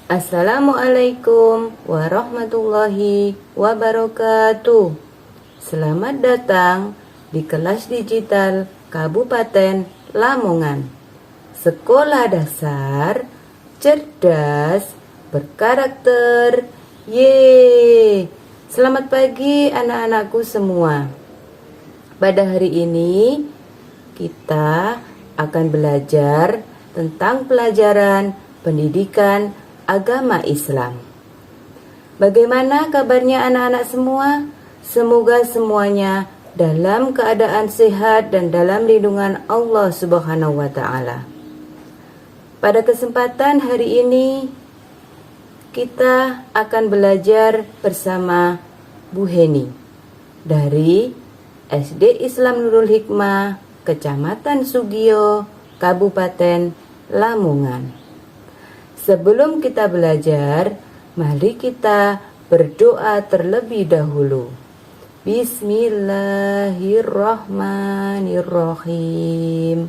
Assalamualaikum warahmatullahi wabarakatuh. Selamat datang di kelas digital Kabupaten Lamongan. Sekolah dasar cerdas berkarakter. Yeay. Selamat pagi anak-anakku semua. Pada hari ini kita akan belajar tentang pelajaran pendidikan agama Islam. Bagaimana kabarnya anak-anak semua? Semoga semuanya dalam keadaan sehat dan dalam lindungan Allah Subhanahu wa taala. Pada kesempatan hari ini kita akan belajar bersama Bu Heni dari SD Islam Nurul Hikmah, Kecamatan Sugio, Kabupaten Lamongan. Sebelum kita belajar, mari kita berdoa terlebih dahulu. Bismillahirrahmanirrahim.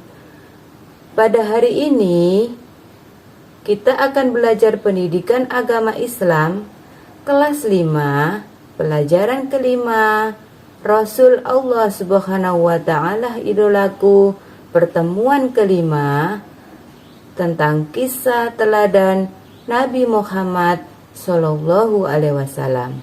Pada hari ini, kita akan belajar pendidikan agama Islam, kelas 5, pelajaran kelima, Rasul Allah Subhanahu wa ta'ala idolaku, pertemuan kelima, tentang kisah teladan Nabi Muhammad Sallallahu Alaihi Wasallam.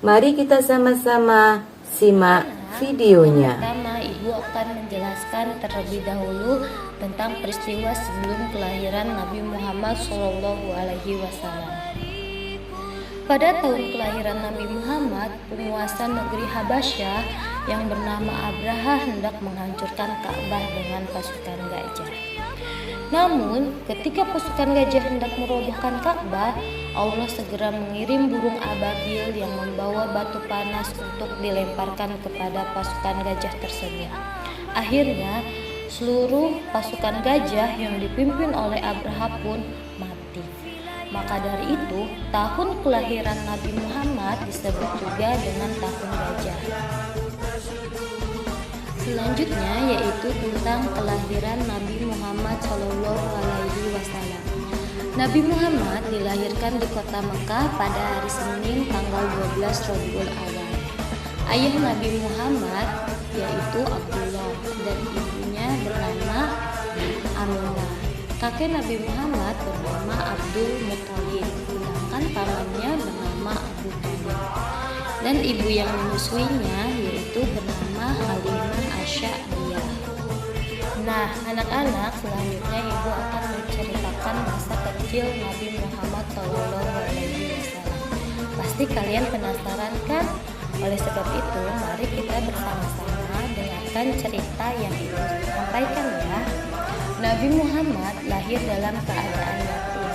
Mari kita sama-sama simak videonya. Pertama, Ibu akan menjelaskan terlebih dahulu tentang peristiwa sebelum kelahiran Nabi Muhammad Sallallahu Alaihi Wasallam. Pada tahun kelahiran Nabi Muhammad, penguasa negeri Habasyah yang bernama Abraha hendak menghancurkan Ka'bah dengan pasukan gajah. Namun, ketika pasukan gajah hendak merobohkan Ka'bah, Allah segera mengirim burung ababil yang membawa batu panas untuk dilemparkan kepada pasukan gajah tersebut. Akhirnya, seluruh pasukan gajah yang dipimpin oleh Abraha pun mati. Maka dari itu, tahun kelahiran Nabi Muhammad disebut juga dengan tahun gajah. Selanjutnya yaitu tentang kelahiran Nabi Muhammad Shallallahu Alaihi Wasallam. Nabi Muhammad dilahirkan di kota Mekah pada hari Senin tanggal 12 Rabiul Awal. Ayah Nabi Muhammad yaitu Abdullah dan ibunya bernama Aminah. Kakek Nabi Muhammad bernama Abdul Muthalib, sedangkan pamannya bernama Abu Thalib. Dan ibu yang menyusuinya yaitu bernama Halimah Asy'ariyah. Nah, anak-anak, selanjutnya ibu akan menceritakan masa kecil Nabi Muhammad SAW. Pasti kalian penasaran kan? Oleh sebab itu, mari kita bersama-sama dengarkan cerita yang ibu sampaikan ya. Nabi Muhammad lahir dalam keadaan yatim.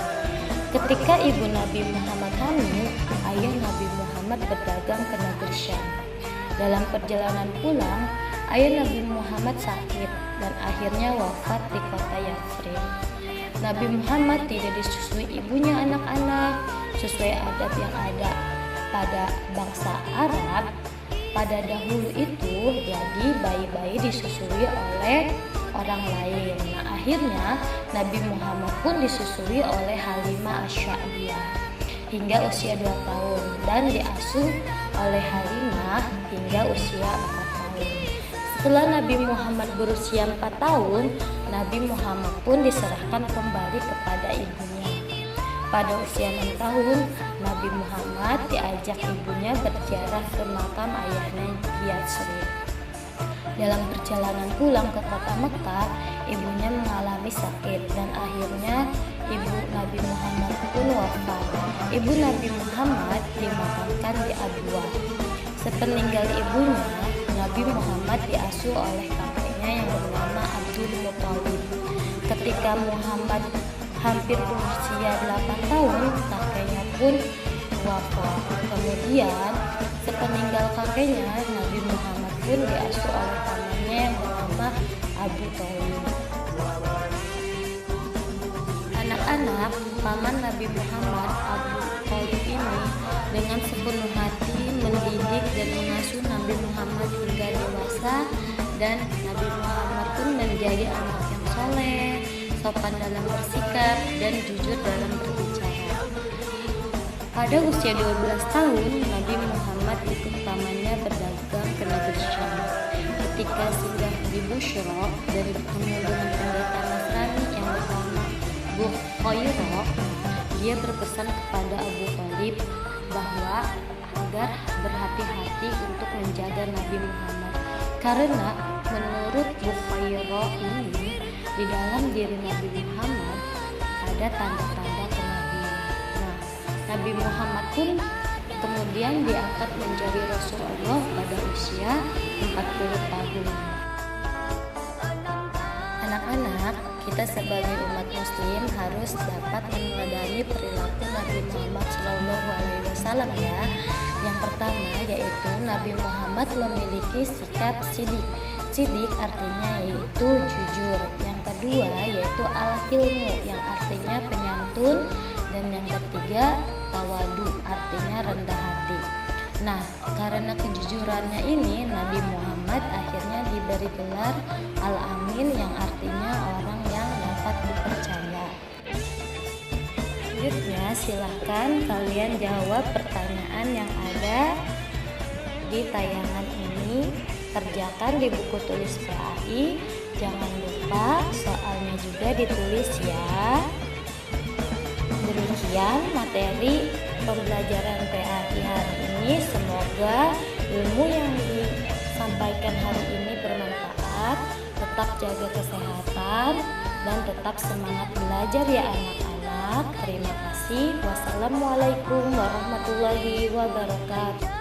Ketika ibu Nabi Muhammad hamil, ayah Nabi Muhammad berdagang ke negeri Syam. Dalam perjalanan pulang, ayah Nabi Muhammad sakit dan akhirnya wafat di kota Yathrib. Nabi Muhammad tidak disusui ibunya anak-anak sesuai adab yang ada pada bangsa Arab pada dahulu itu, jadi bayi-bayi disusui oleh orang lain. Nah, akhirnya Nabi Muhammad pun disusui oleh Halimah Asy'ariyah hingga usia 2 tahun dan diasuh oleh Halimah hingga usia 4 tahun. Setelah Nabi Muhammad berusia 4 tahun, Nabi Muhammad pun diserahkan kembali kepada ibunya. Pada usia 6 tahun, Nabi Muhammad diajak ibunya berziarah ke makam ayahnya di Yathrib. Dalam perjalanan pulang ke kota Mekah, ibunya mengalami sakit dan akhirnya ibu Nabi Muhammad pun wafat. Ibu Nabi Muhammad dimakamkan di Abwa. Sepeninggal ibunya, Nabi Muhammad diasuh oleh kakeknya yang bernama Abdul Muthalib. Ketika Muhammad hampir berusia 8 tahun, kakeknya pun wafat. Kemudian, sepeninggal kakeknya, Nabi Muhammad pun diasuh oleh pamannya yang bernama Abu Thalib. Anak-anak, paman Nabi Muhammad, Abu Thalib ini dengan sepenuh hati mendidik dan mengasuh Nabi Muhammad hingga dewasa, dan Nabi Muhammad pun menjadi anak yang soleh, sopan dalam bersikap, dan jujur dalam berbicara. Pada usia 12 tahun, Nabi Muhammad ikut pamannya berdagang ke negeri Syam. Ketika sudah di Bushra dan bertemu dengan pendeta Nasrani yang bernama Bukhairah, dia berpesan kepada Abu Thalib bahwa agar berhati-hati untuk menjaga Nabi Muhammad, karena menurut Bukhairah ini di dalam diri Nabi Muhammad ada tanda-tanda kenabian. Nah, Nabi Muhammad pun kemudian diangkat menjadi Rasulullah pada usia 40 tahun. Anak-anak, kita sebagai umat muslim harus dapat meneladani perilaku Nabi Muhammad SAW ya. Yang pertama yaitu Nabi Muhammad memiliki sikap sidik. Sidik artinya yaitu jujur. Yang kedua yaitu al-hilmu yang artinya penyantun. Dan yang ketiga tawadu artinya rendah hati. Nah, karena kejujurannya ini Nabi Muhammad akhirnya diberi gelar Al-Amin yang artinya orang yang dapat dipercaya. Selanjutnya silahkan kalian jawab pertanyaan yang ada di tayangan ini. Kerjakan di buku tulis PAI. Jangan lupa soalnya juga ditulis ya. Demikian materi pembelajaran PAI hari ini. Semoga ilmu yang disampaikan hari ini bermanfaat. Tetap jaga kesehatan dan tetap semangat belajar ya anak-anak. Terima kasih. Wassalamualaikum warahmatullahi wabarakatuh.